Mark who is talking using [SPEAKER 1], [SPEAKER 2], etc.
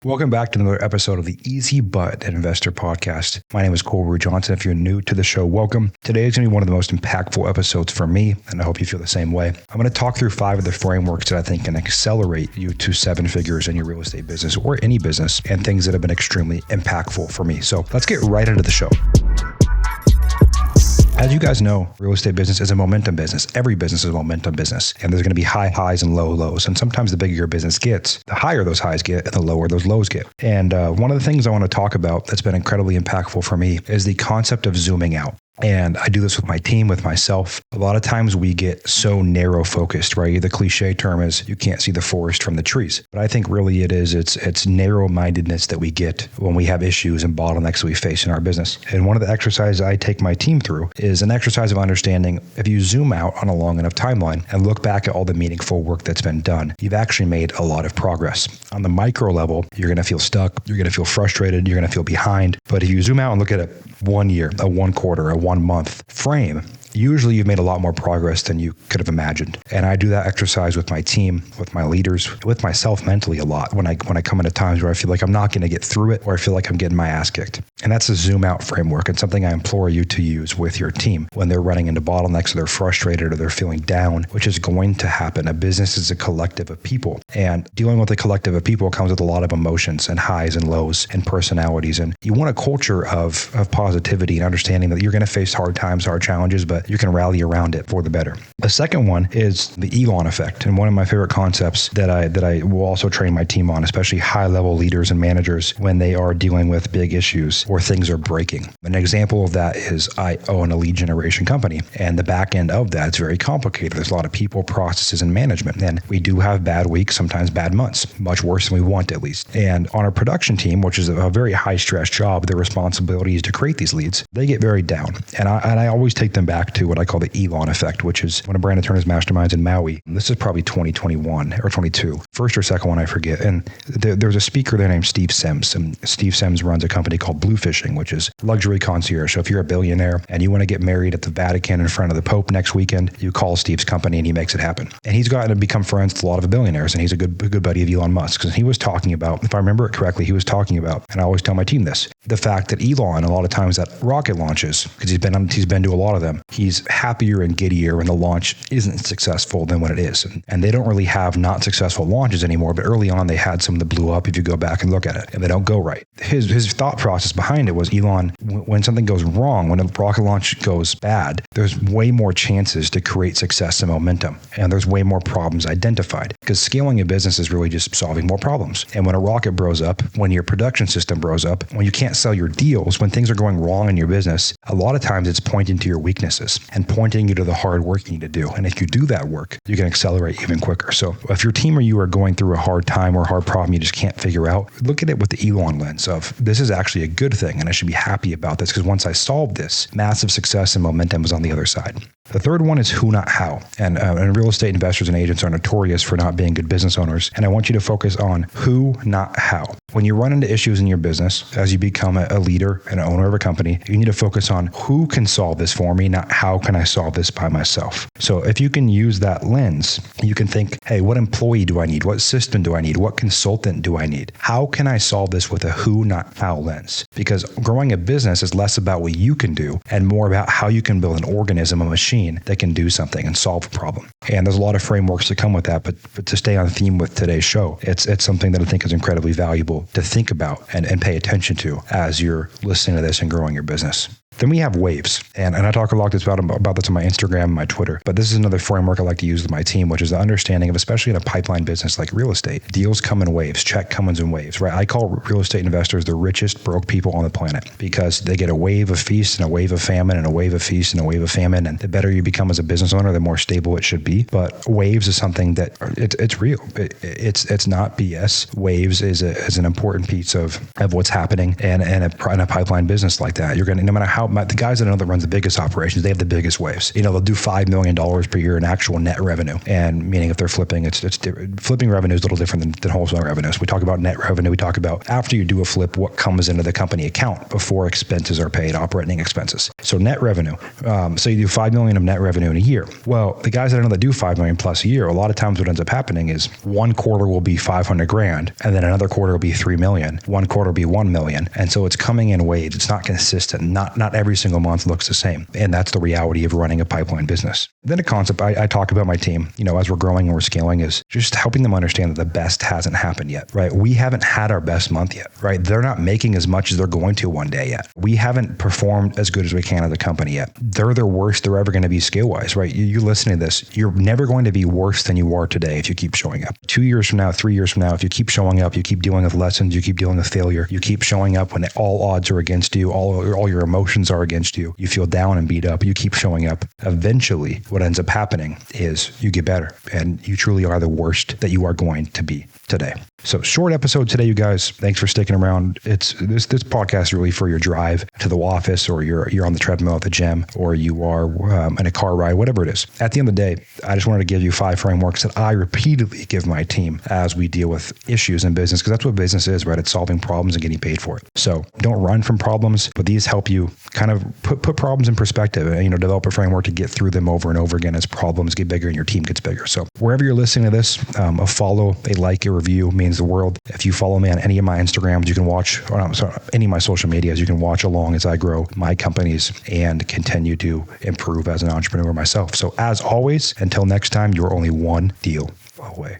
[SPEAKER 1] Welcome back to another episode of the EasyButton Investor Podcast. My name is Cole Ruud-Johnson. If you're new to the show, welcome. Today is going to be one of the most impactful episodes for me, and I hope you feel the same way. I'm going to talk through 5 of the frameworks that I think can accelerate you to 7 figures in your real estate business or any business, and things that have been extremely impactful for me. So let's get right into the show. As you guys know, real estate business is a momentum business. Every business is a momentum business. And there's going to be high highs and low lows. And sometimes the bigger your business gets, the higher those highs get and the lower those lows get. And one of the things I want to talk about that's been incredibly impactful for me is the concept of zooming out. And I do this with my team, with myself. A lot of times we get so narrow focused, right? The cliche term is you can't see the forest from the trees. But I think really it's narrow-mindedness that we get when we have issues and bottlenecks that we face in our business. And one of the exercises I take my team through is an exercise of understanding if you zoom out on a long enough timeline and look back at all the meaningful work that's been done, you've actually made a lot of progress. On the micro level, you're going to feel stuck, you're going to feel frustrated, you're going to feel behind. But if you zoom out and look at it 1 year, a 1 quarter, a 1 month frame, usually you've made a lot more progress than you could have imagined. And I do that exercise with my team, with my leaders, with myself mentally a lot when I come into times where I feel like I'm not going to get through it or I feel like I'm getting my ass kicked. And that's a zoom out framework and something I implore you to use with your team when they're running into bottlenecks or they're frustrated or they're feeling down, which is going to happen. A business is a collective of people, and dealing with a collective of people comes with a lot of emotions and highs and lows and personalities. And you want a culture of positivity and understanding that you're going to face hard times, hard challenges, but you can rally around it for the better. The second one is the Elon Effect. And one of my favorite concepts that I will also train my team on, especially high-level leaders and managers when they are dealing with big issues or things are breaking. An example of that is I own a lead generation company, and the back end of that is very complicated. There's a lot of people, processes, and management. And we do have bad weeks, sometimes bad months, much worse than we want at least. And on our production team, which is a very high-stress job, their responsibility is to create these leads. They get very down. And I always take them back to what I call the Elon Effect, which is one of Brandon Turner's masterminds in Maui. This is probably 2021 or 22, first or second one, I forget. And there's a speaker there named Steve Sims. And Steve Sims runs a company called Blue Fishing, which is luxury concierge. So if you're a billionaire and you want to get married at the Vatican in front of the Pope next weekend, you call Steve's company and he makes it happen. And he's gotten to become friends with a lot of billionaires, and he's a good buddy of Elon Musk. Because he was talking about, if I remember it correctly, he was talking about, and I always tell my team this, the fact that Elon, a lot of times at rocket launches, because he's been to a lot of them, he's happier and giddier when the launch isn't successful than when it is. And they don't really have not successful launches anymore, but early on they had some that blew up if you go back and look at it, and they don't go right. His thought process behind it was, Elon, when something goes wrong, when a rocket launch goes bad, there's way more chances to create success and momentum. And there's way more problems identified, because scaling a business is really just solving more problems. And when a rocket blows up, when your production system blows up, when you can't sell your deals, when things are going wrong in your business, a lot of times it's pointing to your weaknesses and pointing you to the hard work you need to do. And if you do that work, you can accelerate even quicker. So if your team or you are going through a hard time or a hard problem you just can't figure out, look at it with the Elon lens of, this is actually a good thing and I should be happy about this, because once I solve this, massive success and momentum is on the other side. The third one is who, not how. And real estate investors and agents are notorious for not being good business owners. And I want you to focus on who, not how. When you run into issues in your business, as you become a leader and an owner of a company, you need to focus on who can solve this for me, not how can I solve this by myself. So if you can use that lens, you can think, hey, what employee do I need? What system do I need? What consultant do I need? How can I solve this with a who, not how lens? Because growing a business is less about what you can do and more about how you can build an organism, a machine that can do something and solve a problem. And there's a lot of frameworks that come with that, but to stay on theme with today's show, it's something that I think is incredibly valuable to think about and pay attention to as you're listening to this and growing your business. Then we have waves. And I talk a lot about this on my Instagram and my Twitter. But this is another framework I like to use with my team, which is the understanding of, especially in a pipeline business like real estate, deals come in waves, check comes in waves, right? I call real estate investors the richest broke people on the planet, because they get a wave of feast and a wave of famine and a wave of feast and a wave of famine. And the better you become as a business owner, the more stable it should be. But waves is something that it's real. It's not BS. Waves is an important piece of what's happening in a pipeline business like that. You're going to, no matter how the guys that I know that runs the biggest operations, they have the biggest waves. They'll do $5 million per year in actual net revenue. And meaning if they're flipping, it's flipping revenue is a little different than wholesale revenues. We talk about net revenue. We talk about after you do a flip, what comes into the company account before expenses are paid, operating expenses. So net revenue. So you do 5 million of net revenue in a year. Well, the guys that I know that do 5 million plus a year, a lot of times what ends up happening is one quarter will be 500 grand, and then another quarter will be 3 million. One quarter will be 1 million. And so it's coming in waves. It's not consistent. Not every single month looks the same. And that's the reality of running a pipeline business. Then a concept I talk about my team, as we're growing and we're scaling, is just helping them understand that the best hasn't happened yet, right? We haven't had our best month yet, right? They're not making as much as they're going to one day yet. We haven't performed as good as we can as a company yet. They're the worst they're ever going to be scale-wise, right? You listen to this, you're never going to be worse than you are today if you keep showing up. 2 years from now, 3 years from now, if you keep showing up, you keep dealing with lessons, you keep dealing with failure, you keep showing up when all odds are against you, all your emotions are against you, you feel down and beat up, you keep showing up. Eventually, what ends up happening is you get better, and you truly are the worst that you are going to be today. So short episode today, you guys. Thanks for sticking around. It's this podcast is really for your drive to the office, or you're on the treadmill at the gym, or you are in a car ride, whatever it is. At the end of the day, I just wanted to give you 5 frameworks that I repeatedly give my team as we deal with issues in business, because that's what business is, right? It's solving problems and getting paid for it. So don't run from problems, but these help you kind of put problems in perspective and develop a framework to get through them over and over again as problems get bigger and your team gets bigger. So wherever you're listening to this, a follow, a like, a review means the world. If you follow me on any of my Instagrams, you can watch, any of my social medias, you can watch along as I grow my companies and continue to improve as an entrepreneur myself. So as always, until next time, you're only one deal away.